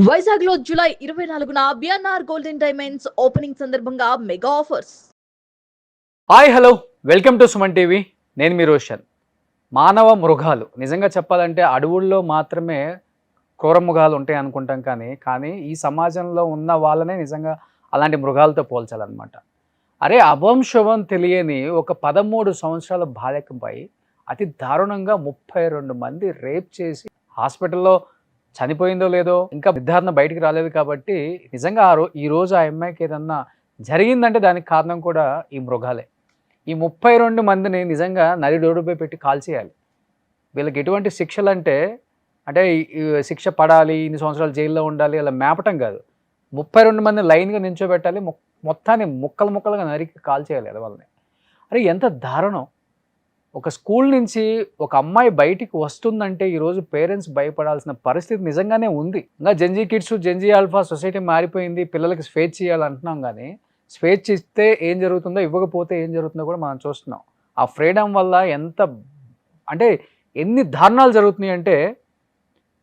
వైజాగ్ లో జూలై 24న BNR golden diamonds opening సందర్భంగా mega offers. Hi hello welcome to Suman TV. నేను మీ రోషన్. మానవ మృగాలు నిజంగా చెప్పాలంటే అడవుల్లో మాత్రమే క్రూర మృగాలు ఉంటాయి అనుకుంటాం, కానీ ఈ సమాజంలో ఉన్న వాళ్ళనే నిజంగా అలాంటి మృగాలతో పోల్చాలన్నమాట. అరే అభంశవం తెలియని ఒక 13 సంవత్సరాల బాలికపై అతి దారుణంగా 32 మంది రేప్ చేసి హాస్పిటల్లో చనిపోయిందో లేదో ఇంకా నిర్ధారణ బయటికి రాలేదు. కాబట్టి నిజంగా ఈరోజు ఆ అమ్మాయికి ఏదన్నా జరిగిందంటే దానికి కారణం కూడా ఈ మృగాలే. ఈ 32 మందిని నిజంగా నడిరోడ్డుపై పెట్టి కాల్చేయాలి. వీళ్ళకి ఎటువంటి శిక్షలు అంటే ఈ శిక్ష పడాలి, ఇన్ని సంవత్సరాలు జైల్లో ఉండాలి అలా మేపటం కాదు. 32 మందిని లైన్గా నించోబెట్టాలి, మొత్తాన్ని ముక్కలుగా నరికి కాల్చేయాలి అది వాళ్ళని. అరే ఎంత దారుణం! ఒక స్కూల్ నుంచి ఒక అమ్మాయి బయటికి వస్తుందంటే ఈరోజు పేరెంట్స్ భయపడాల్సిన పరిస్థితి నిజంగానే ఉంది. ఇంకా Gen Z kids, Gen Z alpha society మారిపోయింది, పిల్లలకి స్వేచ్ఛ ఇవ్వాలంటున్నాం, కానీ స్వేచ్ఛ ఇస్తే ఏం జరుగుతుందో, ఇవ్వకపోతే ఏం జరుగుతుందో కూడా మనం చూస్తున్నాం. ఆ ఫ్రీడమ్ వల్ల ఎన్ని దారుణాలు జరుగుతున్నాయి అంటే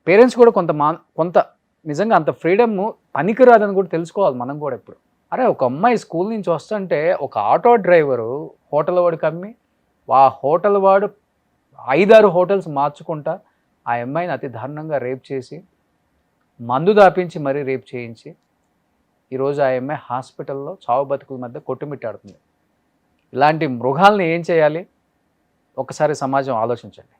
పేరెంట్స్ కూడా కొంత నిజంగా అంత ఫ్రీడమ్ పనికిరాదని కూడా తెలుసుకోవాలి మనం కూడా ఇప్పుడు. అరే ఒక అమ్మాయి స్కూల్ నుంచి వస్తుంటే ఒక ఆటో డ్రైవరు హోటల్ వాడికి అమ్మి ఆ హోటల్ వాడు 5-6 హోటల్స్ మార్చుకుంటా ఆ అమ్మాయిని అతి దారుణంగా రేప్ చేసి మందు దాపించి మరీ రేప్ చేయించి ఈరోజు ఆ అమ్మాయి హాస్పిటల్లో చావు బతుకుల మధ్య కొట్టుమిట్టాడుతుంది. ఇలాంటి మృగాల్ని ఏం చేయాలి ఒకసారి సమాజం ఆలోచించండి.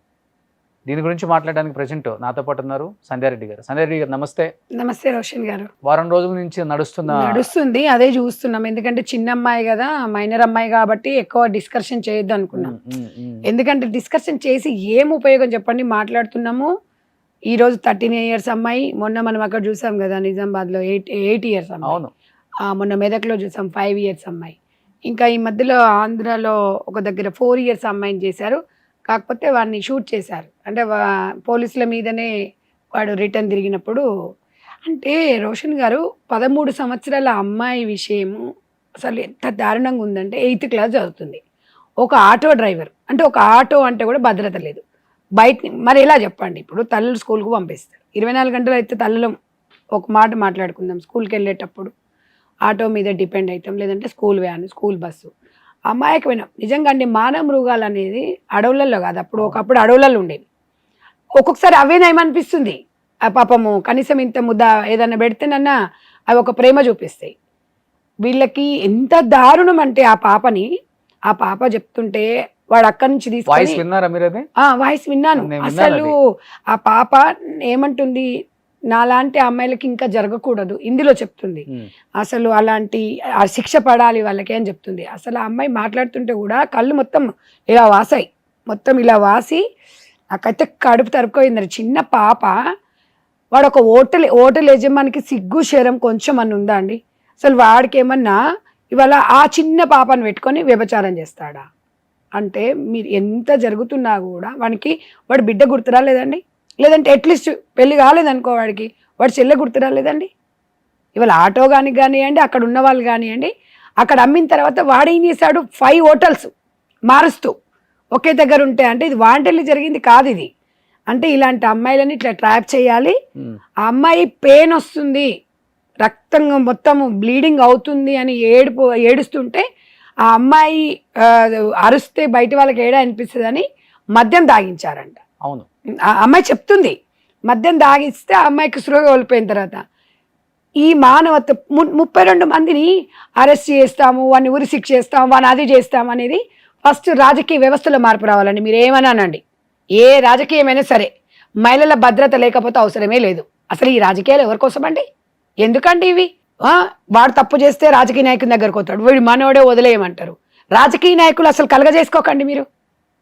దీని గురించి మాట్లాడడానికి ప్రజెంట్ నాతో పాటు ఉన్నారు సంధ్యారెడ్డి గారు. సంధ్యారెడ్డి గారు నమస్తే. నమస్తే రోషన్ గారు. వారం రోజుల నుంచి నడుస్తుంది అదే చూస్తున్నాం. ఎందుకంటే చిన్న అమ్మాయి కదా, మైనర్ అమ్మాయి కాబట్టి ఎక్కువ డిస్కషన్ చేయొద్దు అనుకున్నాం. ఎందుకంటే డిస్కషన్ చేసి ఏం ఉపయోగం చెప్పండి. మాట్లాడుతున్నాము ఈ రోజు 13 years అమ్మాయి, మొన్న మనం అక్కడ చూసాం కదా నిజామాబాద్ లో 8 years అమ్మాయి, మొన్న మెదక్లో చూసాం 5 years అమ్మాయి, ఇంకా ఈ మధ్యలో ఆంధ్రాలో ఒక దగ్గర 4 years అమ్మాయిని చేశారు. కాకపోతే వాడిని షూట్ చేశారు, అంటే పోలీసుల మీదనే వాడు రిటర్న్ తిరిగినప్పుడు. అంటే రోషన్ గారు 13 సంవత్సరాల అమ్మాయి విషయము అసలు ఎంత దారుణంగా ఉందంటే 8th class చదువుతుంది. ఒక ఆటో డ్రైవర్, అంటే ఒక ఆటో అంటే కూడా భద్రత లేదు బయట. మరి ఎలా చెప్పండి, ఇప్పుడు తల్లులు స్కూల్కి పంపిస్తారు, 24 గంటలు అయితే తల్లులు ఒక మాట మాట్లాడుకుందాం, స్కూల్కి వెళ్ళేటప్పుడు ఆటో మీద డిపెండ్ అవుతాం, లేదంటే స్కూల్ వ్యాన్, స్కూల్ బస్సు. అమాయకమైన నిజంగా అండి మానవ మృగాలు అనేది అడవులలో కాదు, ఒకప్పుడు అడవులలో ఉండేవి. ఒక్కొక్కసారి అవేనేమనిపిస్తుంది, ఆ పాపము కనీసం ఇంత ముద్ద ఏదైనా పెడితేనన్నా అవి ఒక ప్రేమ చూపిస్తాయి. వీళ్ళకి ఎంత దారుణం అంటే ఆ పాప చెప్తుంటే వాడు అక్కడి నుంచి తీసుకొని వాయిస్ విన్నాను. అసలు ఆ పాప ఏమంటుంది, నాలాంటి అమ్మాయిలకి ఇంకా జరగకూడదు ఇందులో చెప్తుంది. అసలు అలాంటి శిక్ష పడాలి వాళ్ళకి అని చెప్తుంది. అసలు ఆ అమ్మాయి మాట్లాడుతుంటే కూడా కళ్ళు మొత్తం ఇలా వాసాయి, మొత్తం ఇలా వాసి నాకైతే కడుపు తరుపుకోయింది. చిన్న పాప, వాడు ఒక హోటల్ యజమానికి సిగ్గు శరం కొంచెం అని ఉందా అండి? అసలు వాడికి ఏమన్నా ఇవాళ ఆ చిన్న పాపను పెట్టుకొని వ్యభిచారం చేస్తాడా? అంటే మీరు ఎంత జరుగుతున్నా కూడా వాడు బిడ్డ గుర్తురా లేదండి? లేదంటే అట్లీస్ట్ పెళ్లి కాలేదనుకో వాడి చెల్లె గుర్తురా లేదండి? ఇవాళ ఆటో కానివ్వండి, అక్కడ ఉన్న వాళ్ళు కానివ్వండి, అక్కడ అమ్మిన తర్వాత వాడేం చేశాడు, 5 hotels మారుస్తూ ఒకే దగ్గర ఉంటే, అంటే ఇది వాంటెల్లి జరిగింది కాదు ఇది. అంటే ఇలాంటి అమ్మాయిలని ఇట్లా ట్రాప్ చేయాలి. ఆ అమ్మాయి పెయిన్ వస్తుంది, రక్తం మొత్తం బ్లీడింగ్ అవుతుంది అని ఏడుస్తుంటే ఆ అమ్మాయి అరుస్తే బయట వాళ్ళకి ఏడా అనిపిస్తుంది అని మద్యం తాగించారంట. అవును, ఆ అమ్మాయి చెప్తుంది. మద్యం తాగిస్తే ఆ అమ్మాయికి స్పృహ కోల్పోయిన తర్వాత ఈ మానవత్వ 32 మందిని అరెస్ట్ చేస్తాము, వాడిని ఉరి శిక్ష చేస్తాము, వాడిని అది చేస్తాము అనేది ఫస్ట్ రాజకీయ వ్యవస్థలో మార్పు రావాలండి. మీరు ఏమన్నానండి, ఏ రాజకీయమైనా సరే మహిళల భద్రత లేకపోతే అవసరమే లేదు. అసలు ఈ రాజకీయాలు ఎవరి కోసం అండి? ఎందుకండి ఇవి? వాడు తప్పు చేస్తే రాజకీయ నాయకుని దగ్గరకు వస్తాడు, వీడు మనోడే వదిలేయమంటారు. రాజకీయ నాయకులు అసలు కలగజేసుకోకండి, మీరు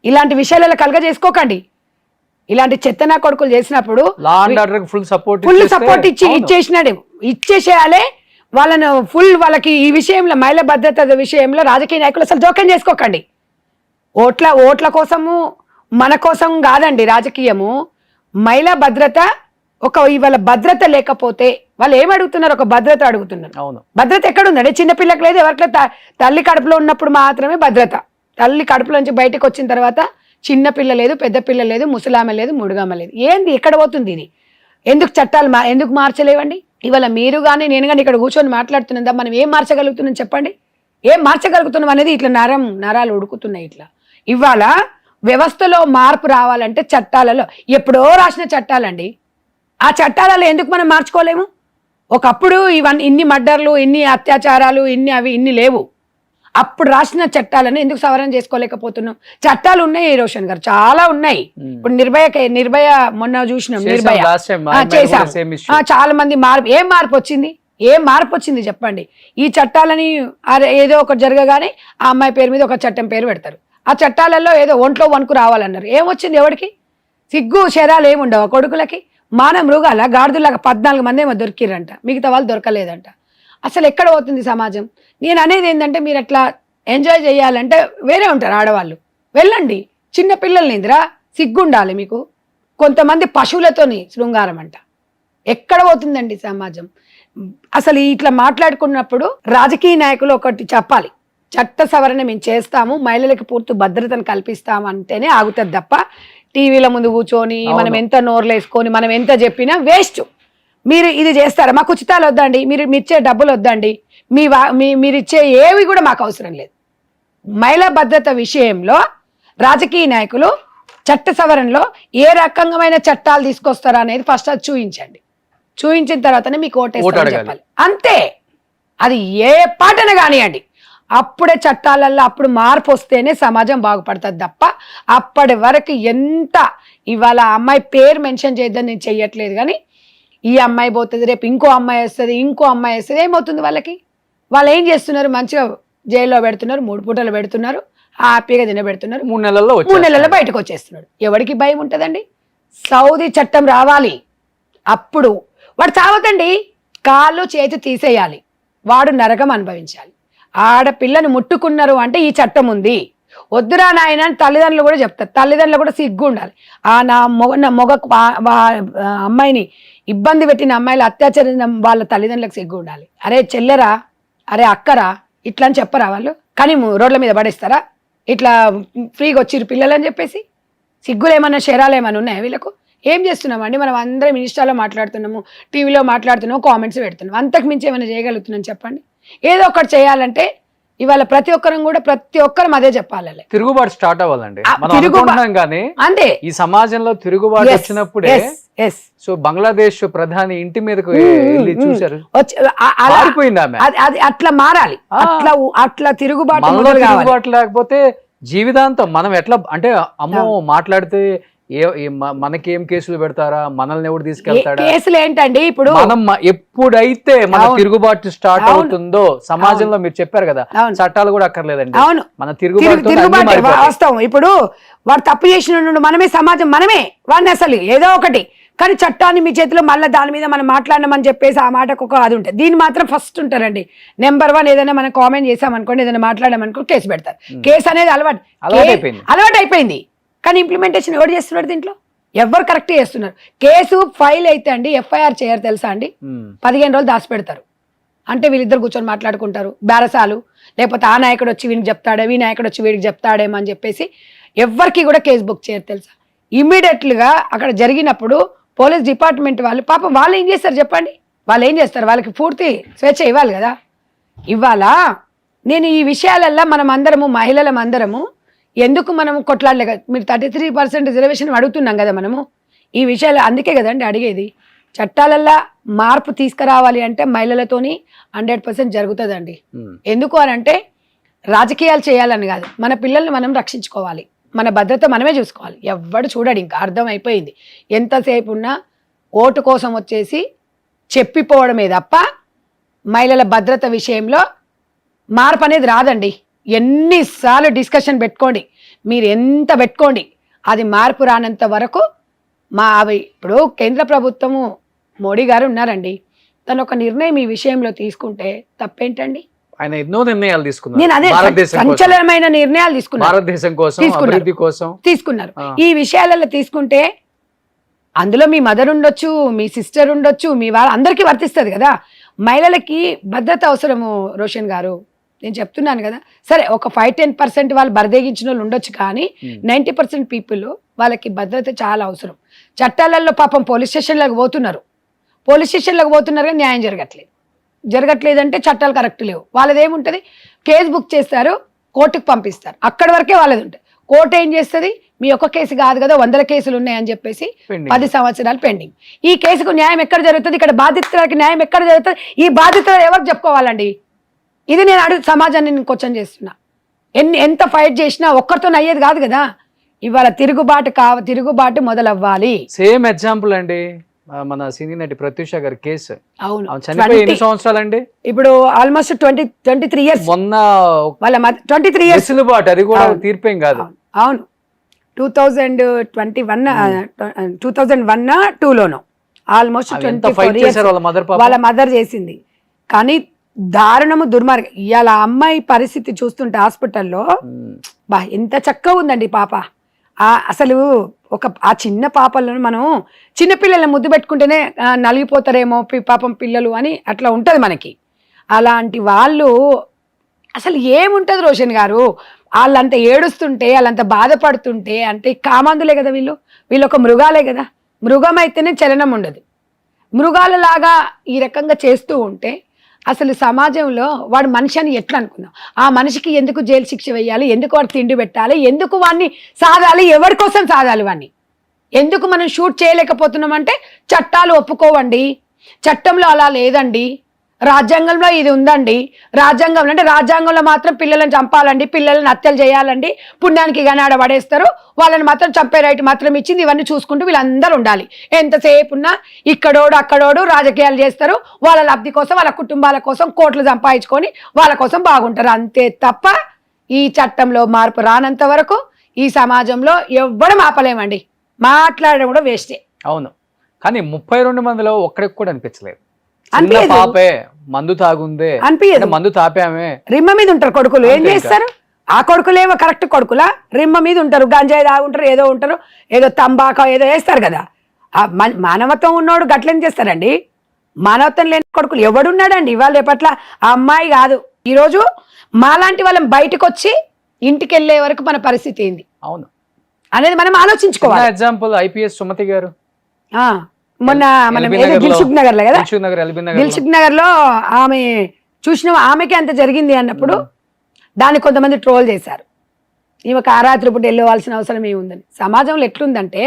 ఇలాంటి విషయాలలో కలగజేసుకోకండి. ఇలాంటి చెత్తనా కొడుకులు చేసినప్పుడు ఫుల్ సపోర్ట్ ఇచ్చేసేయాలి వాళ్ళను వాళ్ళకి ఈ విషయంలో మహిళా భద్రత విషయంలో రాజకీయ నాయకులు అసలు జోక్యం చేసుకోకండి. ఓట్ల కోసము మన కోసం కాదండి రాజకీయము. మహిళా భద్రత ఇవాళ భద్రత లేకపోతే వాళ్ళు ఏం అడుగుతున్నారు, ఒక భద్రత అడుగుతున్నారు. భద్రత ఎక్కడుందండి? చిన్నపిల్లకి లేదు, ఎవరికి తల్లి కడుపులో ఉన్నప్పుడు మాత్రమే భద్రత. తల్లి కడుపులో నుంచి బయటకు వచ్చిన తర్వాత చిన్న పిల్ల లేదు, పెద్ద పిల్ల లేదు, ముసలామె లేదు, ముడుగామ లేదు. ఏంది ఎక్కడ పోతుంది ఇది? ఎందుకు చట్టాలు ఎందుకు మార్చలేవండి? ఇవాళ మీరు కానీ నేను కానీ ఇక్కడ కూర్చొని మాట్లాడుతున్నదా మనం ఏం మార్చగలుగుతున్నాం చెప్పండి? ఏం మార్చగలుగుతున్నాం అనేది ఇట్లా నరాలు ఉడుకుతున్నాయి ఇట్లా. ఇవాళ వ్యవస్థలో మార్పు రావాలంటే చట్టాలలో ఎప్పుడో రాసిన చట్టాలండి, ఆ చట్టాలలో ఎందుకు మనం మార్చుకోలేము? ఒకప్పుడు ఇన్ని మర్డర్లు, ఇన్ని అత్యాచారాలు, ఇన్ని లేవు. అప్పుడు రాసిన చట్టాలను ఎందుకు సవరణ చేసుకోలేకపోతున్నాం? చట్టాలు ఉన్నాయి రోషన్ గారు, చాలా ఉన్నాయి. ఇప్పుడు నిర్భయ మొన్న చూసినాం, నిర్భయ చేశాం. చాలా మంది ఏం మార్పు వచ్చింది చెప్పండి? ఈ చట్టాలని ఏదో ఒకటి జరగగానే ఆ అమ్మాయి పేరు మీద ఒక చట్టం పేరు పెడతారు. ఆ చట్టాలలో ఏదో ఒంట్లో వణుకు రావాలన్నారు. ఏమొచ్చింది? ఎవరికి సిగ్గు శరాలు ఏముండవు కొడుకులకి? మాన మృగాల గాడిదలాగా 14 మంది ఏమో దొరికిరంట, మిగతా వాళ్ళు దొరకలేదంట. అసలు ఎక్కడ పోతుంది సమాజం? నేను అనేది ఏంటంటే మీరు అట్లా ఎంజాయ్ చేయాలంటే వేరే ఉంటారు ఆడవాళ్ళు, వెళ్ళండి. చిన్న పిల్లల్ని ఇందిరా సిగ్గుండాలి మీకు. కొంతమంది పశువులతోని శృంగారం అంట. ఎక్కడ పోతుందండి సమాజం? అసలు ఇట్లా మాట్లాడుకున్నప్పుడు రాజకీయ నాయకులు ఒకటి చెప్పాలి, చట్ట సవరణ మేము చేస్తాము, మహిళలకు పూర్తి భద్రతను కల్పిస్తాము అంటేనే ఆగుతుంది తప్ప టీవీల ముందు కూర్చొని మనం ఎంత నోర్లేసుకొని మనం ఎంత చెప్పినా వేస్ట్. మీరు ఇది చేస్తారా? మాకు ఉచితాలు వద్దండి, మీరు ఇచ్చే డబ్బులు వద్దండి, మీరు ఇచ్చే ఏవి కూడా మాకు అవసరం లేదు. మహిళా భద్రత విషయంలో రాజకీయ నాయకులు చట్ట సవరణలో ఏ రకమైన చట్టాలు తీసుకొస్తారా అనేది ఫస్ట్ అది చూపించండి. చూపించిన తర్వాతనే మీకు ఓటేస్తారని చెప్పాలి. అంతే. అది ఏ పాటన కానివ్వండి, అప్పుడే చట్టాలల్లో అప్పుడు మార్పు వస్తేనే సమాజం బాగుపడుతుంది తప్ప అప్పటి వరకు ఎంత ఇవాళ అమ్మాయి పేరు మెన్షన్ చేద్దని నేను చెయ్యట్లేదు, కానీ ఈ అమ్మాయి పోతుంది, రేపు ఇంకో అమ్మాయి వస్తుంది, ఏమవుతుంది వాళ్ళకి? వాళ్ళు ఏం చేస్తున్నారు? మంచిగా జైల్లో పెడుతున్నారు, 3 పూటలు పెడుతున్నారు, హ్యాపీగా తినబెడుతున్నారు, 3 నెలల్లో బయటకు వచ్చేస్తున్నాడు. ఎవరికి భయం ఉంటుందండి? సౌదీ చట్టం రావాలి, అప్పుడు వాడు చావతండి, కాళ్ళు చేతి తీసేయాలి, వాడు నరకం అనుభవించాలి. ఆడపిల్లని ముట్టుకున్నారు అంటే ఈ చట్టం ఉంది, వద్దురా నాయన అని తల్లిదండ్రులు కూడా చెప్తారు. తల్లిదండ్రులు కూడా సిగ్గు ఉండాలి. నా అమ్మాయిని ఇబ్బంది పెట్టిన అమ్మాయిలు అత్యాచారం వాళ్ళ తల్లిదండ్రులకు సిగ్గు ఉండాలి. అరే చెల్లెరా, అరే అక్కరా, ఇట్లా అని చెప్పరా వాళ్ళు? కానీ రోడ్ల మీద పడేస్తారా? ఇట్లా ఫ్రీగా వచ్చిర్రు పిల్లలు అని చెప్పేసి సిగ్గులు ఏమన్నా శరాలు ఏమన్నా ఉన్నాయా వీళ్ళకు? ఏం చేస్తున్నామండి మనం? అందరం ఇన్స్టాలో మాట్లాడుతున్నాము, టీవీలో మాట్లాడుతున్నాము, కామెంట్స్ పెడుతున్నాము, అంతకు మించి ఏమైనా చేయగలుగుతున్నాం చెప్పండి? ఏదో ఒకటి చేయాలంటే ఇవాళ ప్రతి ఒక్కరం అదే చెప్పాలి. తిరుగుబాటు స్టార్ట్ అవ్వాలండి. అంతే. ఈ సమాజంలో తిరుగుబాటు వచ్చినప్పుడే సో బంగ్లాదేశ్ ప్రధాని ఇంటి మీదకు వెళ్ళి చూశారు, అట్లా మారాలి. అట్లా తిరుగుబాటు లేకపోతే జీవితాంతం మనం ఎట్లా అంటే అమ్మో మాట్లాడితే మనకేం కేసులు పెడతారా, మనల్ని ఎవరు తీసుకెళ్తాడా? కేసులు ఏంటండి? ఇప్పుడు మనం ఎప్పుడైతే మన తిరుగుబాటు స్టార్ట్ అవుతుందో సమాజంలో, మీరు చెప్పారు కదా చట్టాలు కూడా అక్కర్లేదండి, మన తిరుగుబాటు వాస్తవం. ఇప్పుడు వాడు తప్పు చేసిన మనమే, సమాజం మనమే వాడిని అసలు ఏదో ఒకటి, కానీ చట్టాన్ని మీ చేతిలో మళ్ళీ దాని మీద మనం మాట్లాడమని చెప్పేసి ఆ మాటకు ఒక అది ఉంటుంది. దీని మాత్రం ఫస్ట్ ఉంటారండి. నెంబర్ 1 ఏదైనా మనం కామెంట్ చేసామనుకోండి, ఏదైనా మాట్లాడామనుకో కేసు పెడతారు. కేసు అనేది అలవాటు అయిపోయింది. కానీ ఇంప్లిమెంటేషన్ ఎవరు చేస్తున్నాడు? దీంట్లో ఎవరు కరెక్ట్ చేస్తున్నారు? కేసు ఫైల్ అయితే అండి ఎఫ్ఐఆర్ చేయరు తెలుసా అండి? 15 రోజులు దాచిపెడతారు. అంటే వీళ్ళిద్దరు కూర్చొని మాట్లాడుకుంటారు, బేరసాలు, లేకపోతే ఆ నాయకుడు వచ్చి వీనికి చెప్తాడే, ఈ నాయకుడు వచ్చి వీడికి చెప్తాడేమో అని చెప్పేసి ఎవరికి కూడా కేసు బుక్ చేయరు తెలుసా? ఇమ్మీడియట్లుగా అక్కడ జరిగినప్పుడు పోలీస్ డిపార్ట్మెంట్ వాళ్ళు పాపం వాళ్ళు ఏం చేస్తారు చెప్పండి? వాళ్ళు ఏం చేస్తారు? వాళ్ళకి పూర్తి స్వేచ్ఛ ఇవ్వాలి కదా. ఇవాళ నేను ఈ విషయాలల్లో మనం అందరము, మహిళలం అందరము ఎందుకు మనం కొట్లాడలే కదా? మీరు 33% రిజర్వేషన్ అడుగుతున్నాం కదా మనము ఈ విషయాలు, అందుకే కదండి అడిగేది. చట్టాలల్లో మార్పు తీసుకురావాలి అంటే మహిళలతోని 100% జరుగుతుందండి. ఎందుకు అని అంటే రాజకీయాలు చేయాలని కాదు, మన పిల్లల్ని మనం రక్షించుకోవాలి, మన భద్రత మనమే చూసుకోవాలి. ఎవ్వడు చూడడు, ఇంకా అర్థమైపోయింది. ఎంతసేపు ఉన్నా ఓటు కోసం వచ్చేసి చెప్పిపోవడమే తప్ప మహిళల భద్రత విషయంలో మార్పు అనేది రాదండి. ఎన్నిసార్లు డిస్కషన్ పెట్టుకోండి, మీరు ఎంత పెట్టుకోండి, అది మార్పు రానంత వరకు ఇప్పుడు కేంద్ర ప్రభుత్వము మోడీ గారు ఉన్నారండి, తను ఒక నిర్ణయం ఈ విషయంలో తీసుకుంటే తప్పేంటండి? ఆయన ఎన్నో నిర్ణయాలు తీసుకున్నారు. నేను అదే సంచలనమైన నిర్ణయాలు తీసుకున్నారు. ఈ విషయాలలో తీసుకుంటే అందులో మీ మదర్ ఉండొచ్చు, మీ సిస్టర్ ఉండొచ్చు, మీ అందరికీ వర్తిస్తుంది కదా. మహిళలకి భద్రత అవసరము రోషన్ గారు, నేను చెప్తున్నాను కదా. సరే ఒక 5-10% వాళ్ళు బరదేగించిన వాళ్ళు ఉండొచ్చు, కానీ 90% పీపుల్ వాళ్ళకి భద్రత చాలా అవసరం. చట్టాలలో పాపం పోలీస్ స్టేషన్లకు పోతున్నారు కానీ న్యాయం జరగట్లేదంటే చట్టాలు కరెక్ట్ లేవు. వాళ్ళది ఏముంటుంది, కేసు బుక్ చేస్తారు, కోర్టుకు పంపిస్తారు, అక్కడి వరకే వాళ్ళది ఉంటుంది. కోర్టు ఏం చేస్తుంది, మీ ఒక్క కేసు కాదు కదా 100 కేసులు ఉన్నాయని చెప్పేసి 10 సంవత్సరాలు పెండింగ్. ఈ కేసుకు న్యాయం ఎక్కడ జరుగుతుంది, ఇక్కడ బాధితులకి న్యాయం ఎక్కడ జరుగుతుంది, ఈ బాధితులు ఎవరికి చెప్పుకోవాలండి? ఇది నేను సమాజాన్ని నేను క్వశ్చన్ చేస్తున్నా. ఎంత ఫైట్ చేసినా ఒక్కరితో అయ్యేది కాదు కదా. ఇవాళ తిరుగుబాటు మొదలవ్వాలి. సేమ్ ఎగ్జాంపుల్ అండి, మన సీనియర్ నటి ప్రత్యూష గారి కేసు. అవును, చనిపోయి ఎన్ని సంవత్సరాలండి? ఇప్పుడు ఆల్మోస్ట్ 23 ఇయర్స్. మొన్న వాళ్ళ 23 ఇయర్స్ వెసులుబాటు, అది కూడా తీర్పేం కాదు. అవును, 2001-2లోనో ఆల్మోస్ట్ 24 ఇయర్స్ వాళ్ళ మదర్ చేసింది. కానీ దారుణము, దుర్మార్గం. ఇవాళ అమ్మాయి పరిస్థితి చూస్తుంటే హాస్పిటల్లో బా ఎంత చక్కగా ఉందండి పాప. అసలు ఆ చిన్న పాపలను మనం చిన్నపిల్లల్ని ముద్దు పెట్టుకుంటేనే నలిగిపోతారేమో పాపం పిల్లలు అని అట్లా ఉంటుంది మనకి. అలాంటి వాళ్ళు అసలు ఏముంటుంది రోషన్ గారు, వాళ్ళంత ఏడుస్తుంటే, వాళ్ళంత బాధపడుతుంటే, అంటే కామాందులే కదా వీళ్ళు ఒక మృగాలే కదా. మృగం అయితేనే చలనం ఉండదు. మృగాలలాగా ఈ రకంగా చేస్తూ ఉంటే అసలు సమాజంలో వాడు మనిషి అని ఎట్లా అనుకుందాం? ఆ మనిషికి ఎందుకు జైలు శిక్ష వేయాలి, ఎందుకు వాడు తిండి పెట్టాలి, ఎందుకు వాడిని సాధాలి, ఎవరి కోసం సాధాలి వాడిని? ఎందుకు మనం షూట్ చేయలేకపోతున్నాం అంటే చట్టాలు ఒప్పుకోవండి, చట్టంలో అలా లేదండి, రాజ్యాంగంలో ఇది ఉందండి. రాజ్యాంగంలో మాత్రం పిల్లలను చంపాలండి, పిల్లలను హత్యలు చేయాలండి, పుణ్యానికి కానీ ఆడ పడేస్తారు, వాళ్ళని మాత్రం చంపే రైట్ మాత్రం ఇచ్చింది. ఇవన్నీ చూసుకుంటూ వీళ్ళందరూ ఉండాలి. ఎంతసేపు ఉన్నా ఇక్కడోడు అక్కడోడు రాజకీయాలు చేస్తారు, వాళ్ళ లబ్ధి కోసం, వాళ్ళ కుటుంబాల కోసం కోట్లు సంపాదించుకొని వాళ్ళ కోసం బాగుంటారు. అంతే తప్ప ఈ చట్టంలో మార్పు రానంత వరకు ఈ సమాజంలో ఎవ్వడం ఆపలేమండి. మాట్లాడడం కూడా వేస్టే. అవును, కానీ 32 మందిలో ఒక్కడికి కూడా అనిపించలేదు. పాపే మందు తాగుందే అనిపించదు, మందు తాపామే. రిమ్మ మీద ఉంటారు కొడుకులు, ఏం చేస్తారు? ఆ కొడుకులేమో కరెక్ట్ కొడుకులా, రిమ్మ మీద ఉంటారు, గంజాయి తాగుంటారు, ఏదో ఉంటారు, ఏదో తంబాకా ఏదో వేస్తారు కదా. ఆ మానవత్వం ఉన్నోడు గట్లేం చేస్తారండి? మానవత్వం లేని కొడుకులు ఎవడున్నాడండి? ఇవాళ రేపట్ల ఆ అమ్మాయి కాదు, ఈరోజు మాలాంటి వాళ్ళం బయటకు వచ్చి ఇంటికి వెళ్ళే వరకు మన పరిస్థితి ఏంది అవును అనేది మనం ఆలోచించుకోవాలి. ఎగ్జాంపుల్ ఐపీఎస్ సుమతి గారు మొన్న మనం దిల్సుఖ్ నగర్ లో కదా, దిల్సుఖ్ నగర్ లో ఆమె చూసిన ఆమెకి అంత జరిగింది అన్నప్పుడు దాన్ని కొంతమంది ట్రోల్ చేశారు. ఈమె కారాత్రి పుట్టి వెళ్ళవలసిన అవసరం ఏముందని. సమాజంలో ఎట్లుందంటే,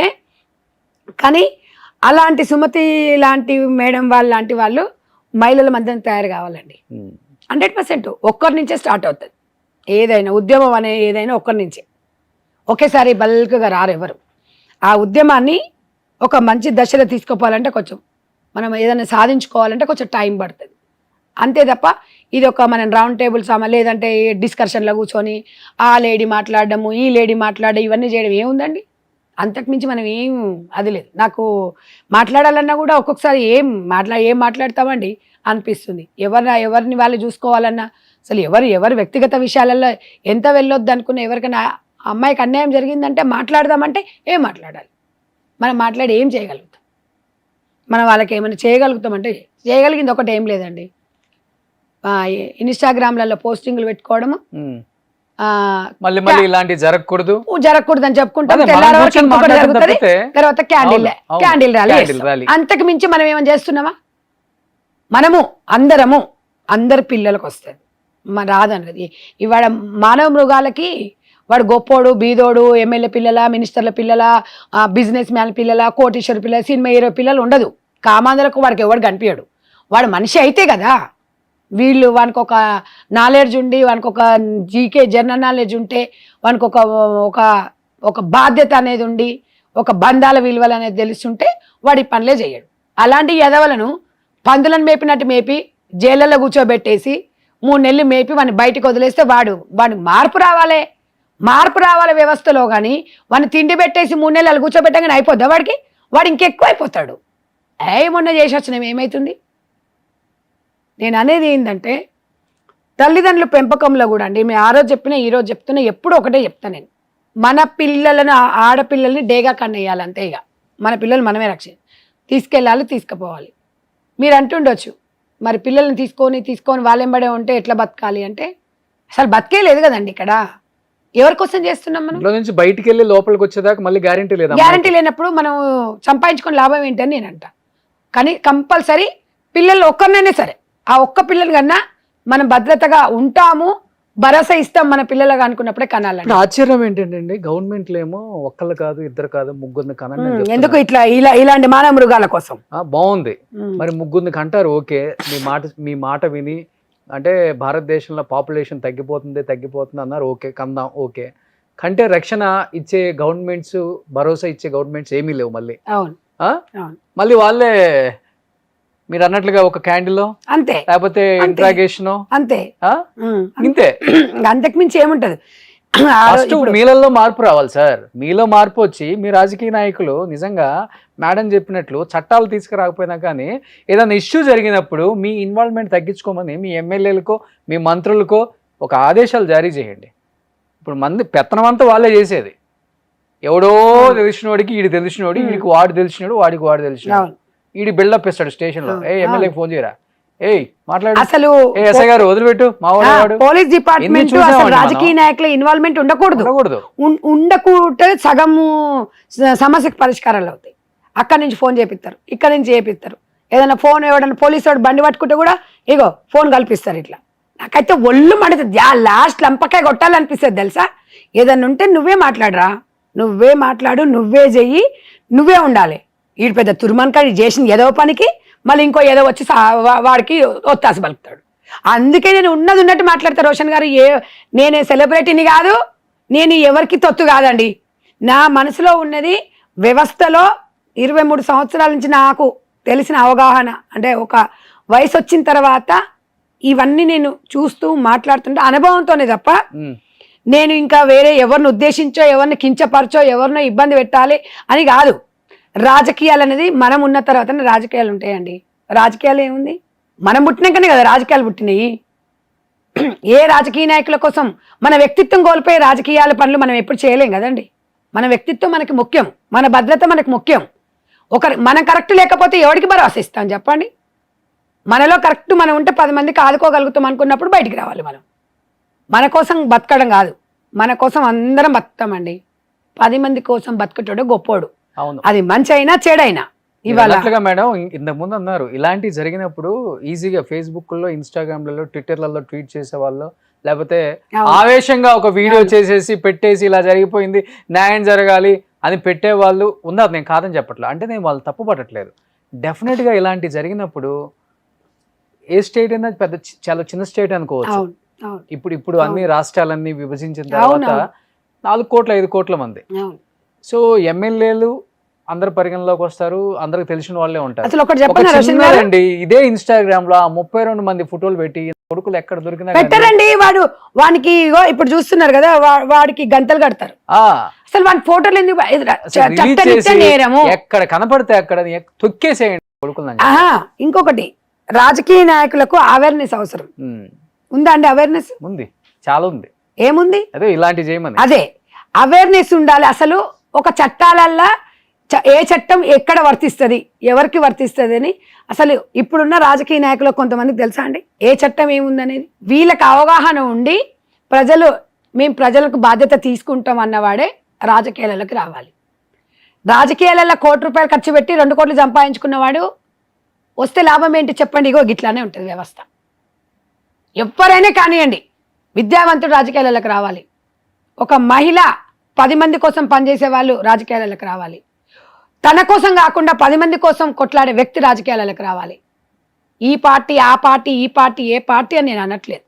కానీ అలాంటి సుమతి లాంటి మేడం వాళ్ళు లాంటి వాళ్ళు మహిళల మధ్యన తయారు కావాలండి. 100% ఒక్కరి నుంచే స్టార్ట్ అవుతుంది ఏదైనా ఉద్యమం అనే, ఏదైనా ఒక్కరి నుంచే. ఒకేసారి బల్క్గా రారు ఎవరు. ఆ ఉద్యమాన్ని ఒక మంచి దశలో తీసుకుపోవాలంటే కొంచెం మనం ఏదైనా సాధించుకోవాలంటే కొంచెం టైం పడుతుంది అంతే తప్ప ఇది ఒక మనం రౌండ్ టేబుల్ లేదంటే డిస్కషన్లో కూర్చొని ఆ లేడీ మాట్లాడడము, ఈ లేడీ మాట్లాడడం, ఇవన్నీ చేయడం ఏముందండి? అంతకుమించి మనం ఏం అది లేదు. నాకు మాట్లాడాలన్నా కూడా ఒక్కొక్కసారి ఏం మాట్లాడతామండి అనిపిస్తుంది. ఎవరిని వాళ్ళు చూసుకోవాలన్నా అసలు ఎవరు వ్యక్తిగత విషయాలలో ఎంత వెళ్ళొద్దు అనుకున్న, ఎవరికైనా అమ్మాయికి అన్యాయం జరిగిందంటే మాట్లాడదామంటే ఏం మాట్లాడాలి? మనం మాట్లాడి ఏం చేయగలుగుతాం? మనం వాళ్ళకి ఏమైనా చేయగలుగుతామంటే చేయగలిగింది ఒకటి ఏం లేదండి. ఇన్స్టాగ్రామ్లలో పోస్టింగ్లు పెట్టుకోవడము, ఇలాంటివి జరగకూడదు అని చెప్పుకుంటాం. తెల్లారి వరకు ఇంకొకటి జరుగుతుంది, తర్వాత క్యాండిల్ ర్యాలీ. అంతకు మించి మనం ఏమైనా చేస్తున్నామా? మనము అందరి పిల్లలకు వస్తుంది, రాదన్నది. ఇవాళ మానవ మృగాలకి వాడు గొప్పోడు, బీదోడు, ఎమ్మెల్యే పిల్లల, మినిస్టర్ల పిల్లల, బిజినెస్ మ్యాన్ పిల్లల, కోటీశ్వర పిల్లల, సినిమా హీరో పిల్లలు ఉండదు. కామాంధులకు వాడికి ఎవడు కనిపించడు. వాడు మనిషి అయితే కదా. వీళ్ళు వానికి ఒక నాలెడ్జ్ ఉండి, వానికి ఒక జీకే జనరల్ నాలెడ్జ్ ఉంటే, వానికి ఒక బాధ్యత అనేది ఉండి, ఒక బంధాల విలువలు అనేది తెలుస్తుంటే వాడి పనులే చేయడు. అలాంటి యదవలను పందులను మేపినట్టు మేపి జైళ్ళలో కూర్చోబెట్టేసి 3 నెలలు మేపి వాడిని బయటకు వదిలేస్తే వాడికి మార్పు రావాలి వ్యవస్థలో. కానీ వాడిని తిండి పెట్టేసి 3 నెలలు కూర్చోబెట్టగానే అయిపోద్దా? వాడు ఇంకెక్కువ అయిపోతాడు. మొన్న చేసి వచ్చినాం ఏమవుతుంది? నేను అనేది ఏంటంటే, తల్లిదండ్రుల పెంపకంలో కూడా అండి, మేము ఆ రోజు చెప్పినా ఈ రోజు చెప్తున్నా, ఎప్పుడు ఒకటే చెప్తాను నేను, మన పిల్లలను, ఆడపిల్లల్ని డేగా కన్నేయాలి అంతే. ఇక మన పిల్లలు మనమే తీసుకెళ్ళాలి, తీసుకుపోవాలి. మీరు అంటుండొచ్చు మరి పిల్లల్ని తీసుకొని వాళ్ళెంబడే ఉంటే ఎట్లా బతకాలి అంటే, అసలు బతికే లేదు కదండి ఇక్కడ. ఎవరి కోసం చేస్తున్నాం మనం? ఇంట్లో నుంచి బయటికి వెళ్ళి లోపలికి వచ్చేదాకా మళ్ళీ గ్యారంటీ లేదా? గ్యారంటీ లేనప్పుడు మనం సంపాదించుకుని లాభం ఏంటని నేను అంట. కానీ కంపల్సరీ పిల్లలు ఒక్కరినైనా సరే, ఆ ఒక్క పిల్లలు కన్నా మనం భద్రతగా ఉంటాము, భరోసా ఇస్తాం మన పిల్లలుగా అనుకున్నప్పుడే కనాలండి. ఆశ్చర్యం ఏంటంటే గవర్నమెంట్ ఏమో ఒక్కళ్ళు కాదు, ఇద్దరు కాదు, ముగ్గురిని కనండి. ఎందుకు ఇలాంటి మానవ మృగాల కోసం? బాగుంది, మరి ముగ్గురిని కంటారు, ఓకే. మీ మాట విని, అంటే భారతదేశంలో పాపులేషన్ తగ్గిపోతుంది అన్నారు, ఓకే కందాం, ఓకే. కంటే రక్షణ ఇచ్చే గవర్నమెంట్స్, భరోసా ఇచ్చే గవర్నమెంట్స్ ఏమీ లేవు మళ్ళీ. మళ్ళీ వాళ్ళే మీరు అన్నట్లుగా ఒక క్యాండిల్ అంతే, లేకపోతే ఇంట్రాగేషన్ అంతే, ఇంతే. అంతకు మించి ఏముంటది? మీలలో మార్పు రావాలి సార్. మీలో మార్పు వచ్చి మీ రాజకీయ నాయకులు నిజంగా మేడం చెప్పినట్లు చట్టాలు తీసుకురాకపోయినా కానీ ఏదైనా ఇష్యూ జరిగినప్పుడు మీ ఇన్వాల్వ్మెంట్ తగ్గించుకోమని మీ ఎమ్మెల్యేలకో మీ మంత్రులకో ఒక ఆదేశాలు జారీ చేయండి. ఇప్పుడు పెత్తనం అంతా వాళ్ళే చేసేది. ఎవడో తెలిసినోడికి ఈడు తెలిసినోడు, వీడికి వాడు తెలిసినాడు, వాడికి వాడు తెలిసినాడు, వీడి బిల్డప్ ఇస్తాడు స్టేషన్ లో. ఎమ్మెల్యే ఫోన్ చేయరా, మాట్లాడు, అసలు ఎస్ఐ గారు వదిలిపెట్టు, పోలీస్ డిపార్ట్మెంట్ రాజకీయ నాయకుల ఇన్వాల్వ్మెంట్ ఉండకూడదు. ఉండకూడదు సగము సమస్యకు పరిష్కారాలు అవుతాయి. అక్కడి నుంచి ఫోన్ చేపిస్తారు, ఇక్కడ నుంచి చేపిస్తారు. ఏదైనా ఫోన్ ఎవడన్నా పోలీసు వాడు బండి పట్టుకుంటే కూడా ఇగో ఫోన్ కల్పిస్తారు. ఇట్లా నాకైతే ఒళ్ళు మండుతుంది. లాస్ట్ లంపకాయ కొట్టాలనిపిస్తుంది తెలుసా. ఏదన్నా ఉంటే నువ్వే మాట్లాడరా, నువ్వే మాట్లాడు, నువ్వే చెయ్యి, నువ్వే ఉండాలి. వీడు పెద్ద తురుమన్కాడి చేసిన ఏదో పనికి మళ్ళీ ఇంకో ఏదో వచ్చి వాడికి ఒత్తాస పలుకుతాడు. అందుకే నేను ఉన్నది ఉన్నట్టు మాట్లాడతా. రోషన్ గారు, నేనే సెలబ్రిటీని కాదు, నేను ఎవరికి తొత్తు కాదండి. నా మనసులో ఉన్నది వ్యవస్థలో 23 సంవత్సరాల నుంచి నాకు తెలిసిన అవగాహన, అంటే ఒక వయసు వచ్చిన తర్వాత ఇవన్నీ నేను చూస్తూ మాట్లాడుతుంటే అనుభవంతోనే తప్ప నేను ఇంకా వేరే ఎవరిని ఉద్దేశించో, ఎవరిని కించపరచో, ఎవరినో ఇబ్బంది పెట్టాలి అని కాదు. రాజకీయాలు అనేది మనం ఉన్న తర్వాతనే రాజకీయాలు ఉంటాయండి. రాజకీయాలు ఏముంది, మనం పుట్టినాకనే కదా రాజకీయాలు పుట్టినాయి. ఏ రాజకీయ నాయకుల కోసం మన వ్యక్తిత్వం కోల్పోయే రాజకీయాల పనులు మనం ఎప్పుడు చేయలేం కదండి. మన వ్యక్తిత్వం మనకి ముఖ్యం, మన భద్రత మనకు ముఖ్యం. మనం కరెక్ట్ లేకపోతే ఎవరికి భరోసా ఇస్తాం చెప్పండి. మనలో కరెక్ట్ మనం ఉంటే 10 మందికి ఆదుకోగలుగుతాం అనుకున్నప్పుడు బయటికి రావాలి. మన కోసం బతకడం కాదు, మన కోసం అందరం బతుకుతామండి. 10 మంది కోసం బతుకుతాడు గొప్పోడు, అది మంచి అయినా చెడైనా. ఇవాళ మేడం ఇంతకు ముందు అన్నారు, ఇలాంటివి జరిగినప్పుడు ఈజీగా ఫేస్బుక్ లో, ఇన్స్టాగ్రామ్లలో, ట్విట్టర్లలో ట్వీట్ చేసే వాళ్ళు, లేకపోతే ఆవేశంగా ఒక వీడియో చేసేసి పెట్టేసి ఇలా జరిగిపోయింది, న్యాయం జరగాలి అని పెట్టే వాళ్ళు ఉన్నారు. నేను కాదని చెప్పట్లేదు, అంటే నేను వాళ్ళు తప్పు పట్టట్లేదు. డెఫినెట్ గా ఇలాంటి జరిగినప్పుడు ఏ స్టేట్ అయినా చాలా చిన్న స్టేట్ అనుకోవచ్చు. ఇప్పుడు అన్ని రాష్ట్రాలన్నీ విభజించిన తర్వాత 4 కోట్ల 5 కోట్ల మంది. సో ఎమ్మెల్యేలు అందరు పరిగణలోకి వస్తారు, అందరికి తెలిసిన వాళ్ళే ఉంటారు. ఇదే ఇన్స్టాగ్రామ్ లో 32 మంది ఫోటోలు పెట్టి కొడుకులు ఎక్కడ దొరికినా పెట్టారండి. వానికి ఇప్పుడు చూస్తున్నారు కదా, వాడికి గంటలు కడతారు. అసలు వాడి ఫోటోలు ఎక్కడ కనపడితే అక్కడ తొక్కేసేయండి కొడుకులు. ఇంకొకటి, రాజకీయ నాయకులకు అవేర్నెస్ అవసరం ఉందా అండి? అవేర్నెస్ ఉంది, చాలా ఉంది. ఏముంది? అదే ఇలాంటి చేయమని, అదే అవేర్నెస్ ఉండాలి. అసలు ఒక చట్టాలల్లా ఏ చట్టం ఎక్కడ వర్తిస్తుంది, ఎవరికి వర్తిస్తుంది అని అసలు ఇప్పుడున్న రాజకీయ నాయకులకు కొంతమందికి తెలుసా అండి ఏ చట్టం ఏముందనేది? వీళ్ళకి అవగాహన ఉండి మేము ప్రజలకు బాధ్యత తీసుకుంటాం అన్నవాడే రాజకీయాలలోకి రావాలి. రాజకీయాలలో ₹1 కోటి ఖర్చు పెట్టి 2 కోట్లు సంపాదించుకున్నవాడు వస్తే లాభం ఏంటి చెప్పండి? ఇగో గిట్లానే ఉంటుంది వ్యవస్థ. ఎవరైనా కానివ్వండి, విద్యావంతుడు రాజకీయాలకు రావాలి. ఒక మహిళ 10 మంది కోసం పనిచేసే వాళ్ళు రాజకీయాలకు రావాలి. తన కోసం కాకుండా 10 మంది కోసం కొట్లాడే వ్యక్తి రాజకీయాలకు రావాలి. ఈ పార్టీ ఆ పార్టీ ఈ పార్టీ ఏ పార్టీ అని నేను అనట్లేదు.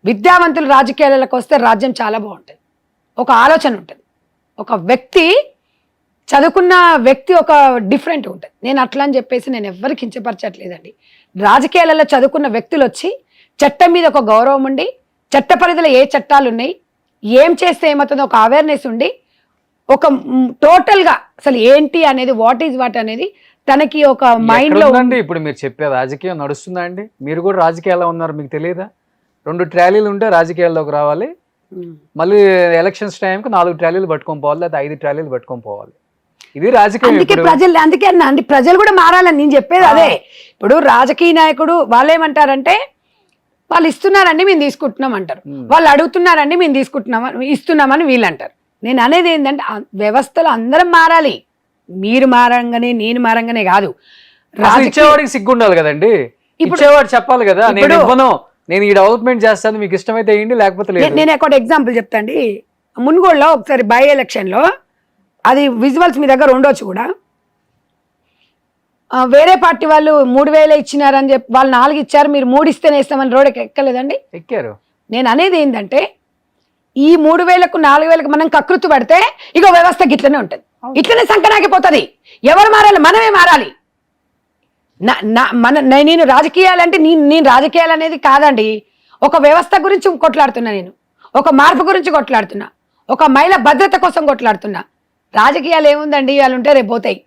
విద్యావంతులు రాజకీయాలకు వస్తే రాజ్యం చాలా బాగుంటుంది. ఒక ఆలోచన ఉంటుంది, ఒక వ్యక్తి చదువుకున్న వ్యక్తి ఒక డిఫరెంట్ ఉంటుంది. నేను అట్లా అని చెప్పేసి నేను ఎవరికి కించపరచట్లేదండి. రాజకీయాలలో చదువుకున్న వ్యక్తులు వచ్చి చట్టం మీద ఒక గౌరవం ఉండి, చట్ట పరిధిలో ఏ చట్టాలు ఉన్నాయి, ఏం చేస్తే ఏమవుతుందో ఒక అవేర్నెస్ ఉండి, ఒక టోటల్ గా అసలు ఏంటి అనేది, వాట్ ఈజ్ వాట్ అనేది తనకి ఒక మైండ్ లో ఉందండి. ఇప్పుడు మీరు చెప్పే రాజకీయం నడుస్తుందా అండి? మీరు కూడా రాజకీయాల్లో ఉన్నారు, మీకు తెలియదా? 2 ట్రాలీలు ఉంటే రాజకీయాల్లోకి రావాలి, మళ్ళీ ఎలక్షన్స్ టైంకి 4 ట్రాలీలు పట్టుకొని పోవాలి, లేదా 5 ట్రాలీలు పట్టుకొని పోవాలి. ఇది రాజకీయం. అందుకే అండి ప్రజలు కూడా మారాలని నేను చెప్పేది అదే. ఇప్పుడు రాజకీయ నాయకుడు వాళ్ళు ఏమంటారంటే వాళ్ళు ఇస్తున్నారండి మేము తీసుకుంటున్నాం అంటారు, వాళ్ళు అడుగుతున్నారండి మేము ఇస్తున్నామని వీళ్ళు అంటారు. నేను అనేది ఏంటంటే వ్యవస్థలో అందరం మారాలి. మీరు మారంగానే నేను మారంగానే కాదు, ఇచ్చేవాడికి సిగ్గు ఉండాలి కదండి. ఇచ్చేవాడు చెప్పాలి కదా, నేను ఇవ్వను, నేను ఈ డెవలప్మెంట్ చేస్తాను, మీకు ఇష్టమైతే ఏంటి లేకపోతే లేదు. నేను ఒక ఎగ్జాంపుల్ చెప్తాండి. మున్గోడులో ఒకసారి బై ఎలక్షన్ లో, అది విజువల్స్ మీ దగ్గర ఉండొచ్చు కూడా, వేరే పార్టీ వాళ్ళు 3,000 ఇచ్చినారని చెప్పి వాళ్ళు 4 ఇచ్చారు, మీరు 3 ఇస్తేనే ఇస్తామని రోడ్ ఎక్కలేదండి, ఎక్కారు. నేను అనేది ఏంటంటే ఈ 3,000కు 4,000కు మనం కకృతి పడితే ఇగో వ్యవస్థ గిట్లనే ఉంటుంది, ఇట్లనే సంకనాగిపోతుంది. ఎవరు మారాలి? మనమే మారాలి. నేను రాజకీయాలంటే నేను రాజకీయాలు అనేది కాదండి, ఒక వ్యవస్థ గురించి కొట్లాడుతున్నా, నేను ఒక మార్పు గురించి కొట్లాడుతున్నా, ఒక మహిళ భద్రత కోసం కొట్లాడుతున్నా. రాజకీయాలు ఏముందండి, వాళ్ళు ఉంటే రేపు పోతాయి.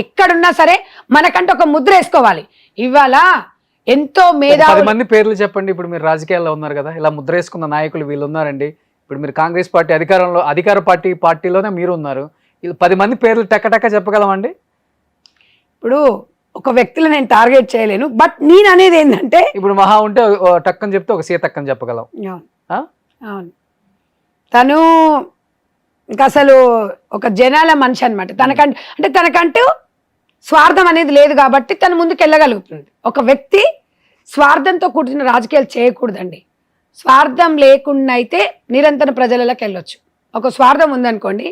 ఎక్కడున్నా సరే మనకంటే ఒక ముద్ర వేసుకోవాలి. ఇవాళ ఎంతో 10 మంది పేర్లు చెప్పండి. ఇప్పుడు మీరు రాజకీయాల్లో ఉన్నారు కదా, ఇలా ముద్ర వేసుకున్న నాయకులు వీళ్ళు ఉన్నారండి. ఇప్పుడు మీరు కాంగ్రెస్ పార్టీ అధికార పార్టీలోనే మీరు ఉన్నారు. 10 మంది పేర్లు టక్క చెప్పగలమండి? ఇప్పుడు ఒక వ్యక్తిని నేను టార్గెట్ చేయలేను, బట్ నేను అనేది ఏంటంటే ఇప్పుడు మహా ఉంటే టక్కని చెప్తే ఒక సీతక్కని చెప్పగలం. అవును, తను ఇంకా అసలు ఒక జనాల మనిషి అనమాట. తనకంటూ స్వార్థం అనేది లేదు కాబట్టి తను ముందుకు వెళ్ళగలుగుతుంది. ఒక వ్యక్తి స్వార్థంతో కూడిన రాజకీయాలు చేయకూడదండి. స్వార్థం లేకుండా అయితే నిరంతరం ప్రజలలోకి వెళ్ళొచ్చు. ఒక స్వార్థం ఉందనుకోండి,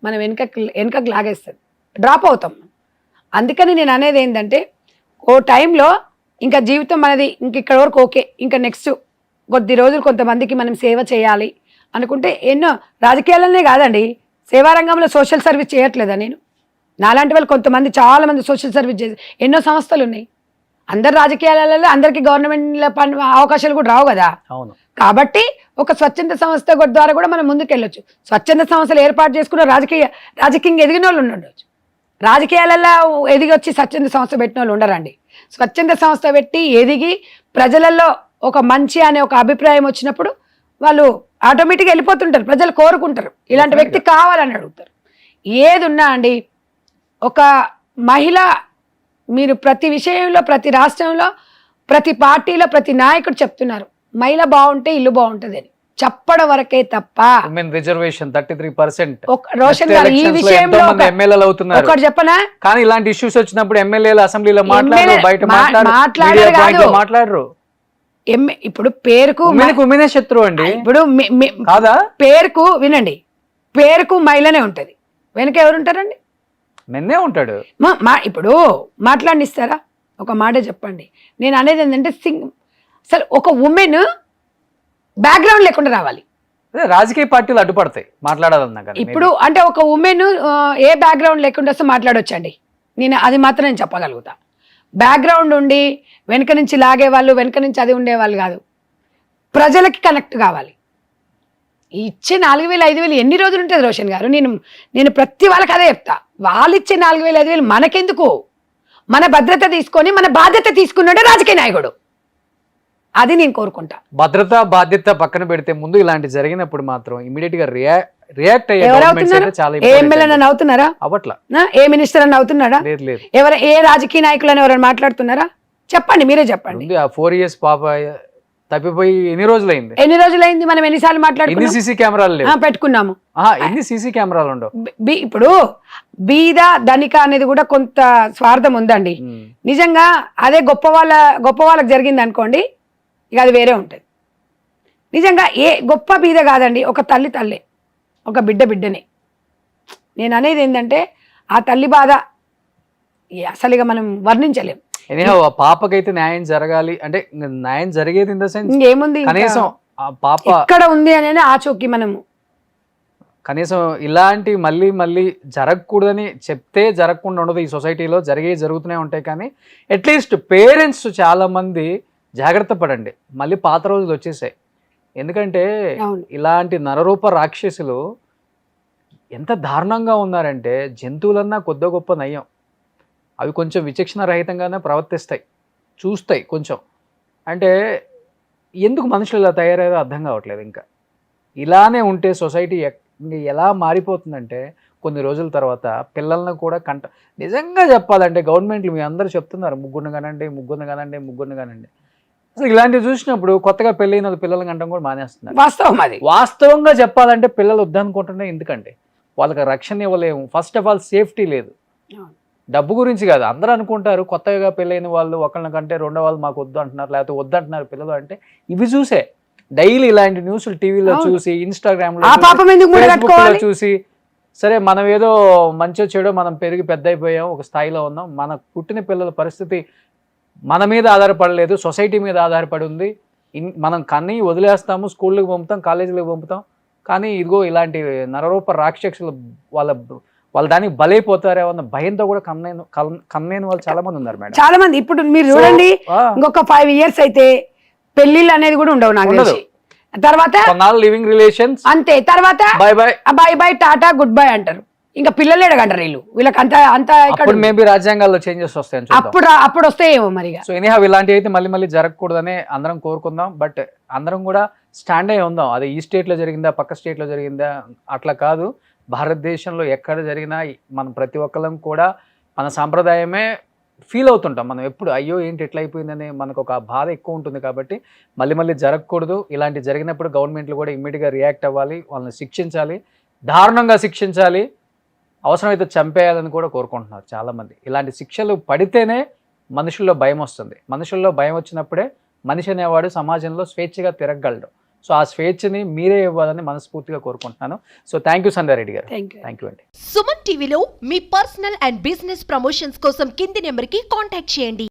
మనం వెనుకకు లాగేస్తుంది, డ్రాప్ అవుతాం. అందుకని నేను అనేది ఏంటంటే, ఓ టైంలో ఇంకా జీవితం మనది ఇక్కడ వరకు ఓకే, ఇంకా నెక్స్ట్ కొద్ది రోజులు కొంతమందికి మనం సేవ చేయాలి అనుకుంటే, ఎన్నో రాజకీయాలనే కాదండి, సేవారంగంలో సోషల్ సర్వీస్ చేయట్లేదా నేను? నాలాంటి వాళ్ళు కొంతమంది చాలా మంది సోషల్ సర్వీస్ చేసి ఎన్నో సంస్థలు ఉన్నాయి. అందరు రాజకీయాలలో అందరికీ గవర్నమెంట్ అవకాశాలు కూడా రావు కదా. కాబట్టి ఒక స్వచ్ఛంద సంస్థ ద్వారా కూడా మనం ముందుకు వెళ్ళొచ్చు. స్వచ్ఛంద సంస్థలు ఏర్పాటు చేసుకున్న రాజకీయంగా ఎదిగిన వాళ్ళు ఉండొచ్చు. రాజకీయాలలో ఎదిగి వచ్చి స్వచ్ఛంద సంస్థ పెట్టిన వాళ్ళు ఉండరండి. స్వచ్ఛంద సంస్థ పెట్టి ఎదిగి ప్రజలలో ఒక మంచి అనే ఒక అభిప్రాయం వచ్చినప్పుడు వాళ్ళు ఆటోమేటిక్గా వెళ్ళిపోతుంటారు. ప్రజలు కోరుకుంటారు, ఇలాంటి వ్యక్తి కావాలని అడుగుతారు. ఏది ఉన్నా అండి, ఒక మహిళ, మీరు ప్రతి విషయంలో, ప్రతి రాష్ట్రంలో, ప్రతి పార్టీలో, ప్రతి నాయకుడు చెప్తున్నారు మహిళ బాగుంటే ఇల్లు బాగుంటుంది అని చెప్పడం వరకే తప్ప రిజర్వేషన్ 33% రోషన్ గారు ఈ విషయంలో ఒకటి చెప్పనా, కానీ ఇలాంటి ఇష్యూస్ వచ్చినప్పుడు ఎమ్మెల్యేలు అసెంబ్లీలో మాట్లాడరు. ఇప్పుడు పేరుకు శత్రువు అండి. ఇప్పుడు కాదా? పేరుకు వినండి, పేరుకు మహిళనే ఉంటది, వెనక ఎవరుంటారండి? మెన్నే ఉంటాడు. ఇప్పుడు మాట్లాడినిస్తారా? ఒక మాట చెప్పండి. నేను అనేది ఏంటంటే, అసలు ఒక ఉమెన్ బ్యాక్గ్రౌండ్ లేకుండా రావాలి. రాజకీయ పార్టీలు అడ్డుపడతాయి మాట్లాడాలన్నా. ఇప్పుడు అంటే ఒక ఉమెన్ ఏ బ్యాక్గ్రౌండ్ లేకుండా వస్తే మాట్లాడొచ్చండి, నేను అది మాత్రం నేను చెప్పగలుగుతా. బ్యాక్గ్రౌండ్ ఉండి వెనక నుంచి లాగేవాళ్ళు, వెనక నుంచి అది ఉండేవాళ్ళు కాదు, ప్రజలకి కనెక్ట్ కావాలి. ఇచ్చే 4,000 5,000 ఎన్ని రోజులు ఉంటుంది రోషన్ గారు? నేను ప్రతి వాళ్ళకి అదే చెప్తా, వాళ్ళు ఇచ్చే 4,000 5,000 మనకెందుకు? మన భద్రత తీసుకొని మన బాధ్యత తీసుకున్నాడే రాజకీయ నాయకుడు. అది నేను కోరుకుంటా. భద్రత బాధ్యత పక్కన పెడితే ముందు ఇలాంటి జరిగినప్పుడు మాత్రం ఇమీడియట్ గా రియాక్ట్ ఏ ఎమ్మెల్యే అని అవుతున్నారా? అవట్లా. ఏ మినిస్టర్ అని అవుతున్నారా? ఏ రాజకీయ నాయకులు అని ఎవరైనా మాట్లాడుతున్నారా? చెప్పండి, మీరే చెప్పండి. 4 years పాప తప్పిపోయి ఎన్ని రోజులైంది? మనం ఎన్నిసార్లు మాట్లాడుకున్నాం? సీసీ కెమెరాలు పెట్టుకున్నాము. ఎన్ని సీసీ కెమెరాలు ఉండవు. ఇప్పుడు బీద ధనిక అనేది కూడా కొంత స్వార్థం ఉందండి. నిజంగా అదే గొప్ప వాళ్ళకి జరిగింది అనుకోండి, ఇక అది వేరే ఉంటుంది. నిజంగా ఏ గొప్ప బీద కాదండి, ఒక తల్లే, ఒక బిడ్డనే. నేను అనేది ఏంటంటే, ఆ తల్లి బాధ అసలు ఇక మనం వర్ణించలేం. పాపకైతే న్యాయం జరగాలి అంటే న్యాయం జరిగేది ఇన్ ద సెన్స్ ఏముంది, కనీసం పాప ఇక్కడ ఉంది అనేది ఆచూకీ మనము కనీసం ఇలాంటి మళ్ళీ జరగకూడదని చెప్తే జరగకుండా ఉండదు. ఈ సొసైటీలో జరుగుతూనే ఉంటాయి. కానీ అట్లీస్ట్ పేరెంట్స్ చాలా మంది జాగ్రత్త పడండి, మళ్ళీ పాత రోజులు వచ్చేసాయి. ఎందుకంటే ఇలాంటి నరరూప రాక్షసులు ఎంత దారుణంగా ఉన్నారంటే, జంతువులన్నా కొద్ది గొప్ప నయం, అవి కొంచెం విచక్షణ రహితంగానే ప్రవర్తిస్తాయి, చూస్తాయి కొంచెం. అంటే ఎందుకు మనుషులు ఇలా తయారయ్యారో అర్థం కావట్లేదు. ఇంకా ఇలానే ఉంటే సొసైటీ ఎలా మారిపోతుందంటే, కొన్ని రోజుల తర్వాత పిల్లలను కూడా నిజంగా చెప్పాలంటే గవర్నమెంట్లు మీ అందరూ చెప్తున్నారు ముగ్గురిని కానండి. అసలు ఇలాంటివి చూసినప్పుడు కొత్తగా పెళ్ళైన పిల్లల కంటే కూడా మానేస్తున్నారు. వాస్తవం అది. వాస్తవంగా చెప్పాలంటే పిల్లలు వద్దనుకుంటున్నా, ఎందుకంటే వాళ్ళకి రక్షణ ఇవ్వలేము. ఫస్ట్ ఆఫ్ ఆల్ సేఫ్టీ లేదు. డబ్బు గురించి కాదు, అందరూ అనుకుంటారు కొత్తగా పెళ్ళైన వాళ్ళు ఒకళ్ళకంటే రెండో వాళ్ళు మాకు వద్దు అంటున్నారు, లేకపోతే వద్దంటున్నారు పిల్లలు అంటే. ఇవి చూసే డైలీ ఇలాంటి న్యూస్లు టీవీలో చూసి, ఇన్స్టాగ్రామ్ లో చూసి, సరే మనం ఏదో మంచో చెడో మనం పెరిగి పెద్ద అయిపోయాం, ఒక స్థాయిలో ఉన్నాం, మన పుట్టిన పిల్లల పరిస్థితి మన మీద ఆధారపడలేదు, సొసైటీ మీద ఆధారపడి ఉంది. మనం కన్నీ వదిలేస్తాము, స్కూళ్ళకి పంపుతాం, కాలేజీలకు పంపుతాం, కానీ ఇదిగో ఇలాంటి నరరూప రాక్షసులు వాళ్ళ దానికి బలైపోతారేమో అన్న భయంతో కూడా కన్నైన వాళ్ళు చాలా మంది ఉన్నారు మేడం. చాలా మంది. ఇప్పుడు మీరు చూడండి, ఇంకొక 5 years అయితే పెళ్లిళ్ళు అనేది కూడా ఉండవు నాకు తెలిసి. తర్వాత లివింగ్ రిలేషన్స్ అంతే, తర్వాత by by by by Tata good bye అంటారు. ఇంకా పిల్లలు ఎడగంటారు వీళ్ళకి అంత మేబీ రాజ్యాంగాల్లో చేంజెస్ వస్తాయని అప్పుడు వస్తాయేమో మరి. సో ఎనీహౌ ఇలాంటివి అయితే మళ్ళీ జరగకూడదని అందరం కోరుకుందాం. బట్ అందరం కూడా స్టాండ్ అయి ఉందాం. అది ఈ స్టేట్ లో జరిగిందా, పక్క స్టేట్ లో జరిగిందా అట్లా కాదు. భారతదేశంలో ఎక్కడ జరిగినా మనం ప్రతి ఒక్కరం కూడా మన సాంప్రదాయమే ఫీల్ అవుతుంటాం. మనం ఎప్పుడు అయ్యో ఏంటి ఎట్లా అయిపోయిందని మనకు ఒక బాధ ఎక్కువ ఉంటుంది. కాబట్టి మళ్ళీ జరగకూడదు. ఇలాంటి జరిగినప్పుడు గవర్నమెంట్లు కూడా ఇమ్మీడియట్గా రియాక్ట్ అవ్వాలి, వాళ్ళని శిక్షించాలి, దారుణంగా శిక్షించాలి, అవసరమైతే చంపేయాలని కూడా కోరుకుంటున్నారు చాలామంది. ఇలాంటి శిక్షలు పడితేనే మనుషుల్లో భయం వస్తుంది. మనుషుల్లో భయం వచ్చినప్పుడే మనిషి అనేవాడు సమాజంలో స్వేచ్ఛగా తిరగగలడు. సో ఆ స్వేచ్ఛని మీరే ఇవ్వాలని మనస్ఫూర్తిగా కోరుకుంటున్నాను. సో థ్యాంక్ యూ సంధ్యారెడ్డి గారు. థ్యాంక్ యూ అండి. సుమన్ టీవీలో మీ పర్సనల్ అండ్ బిజినెస్ ప్రమోషన్స్ కోసం కింది నెంబర్కి కాంటాక్ట్ చేయండి.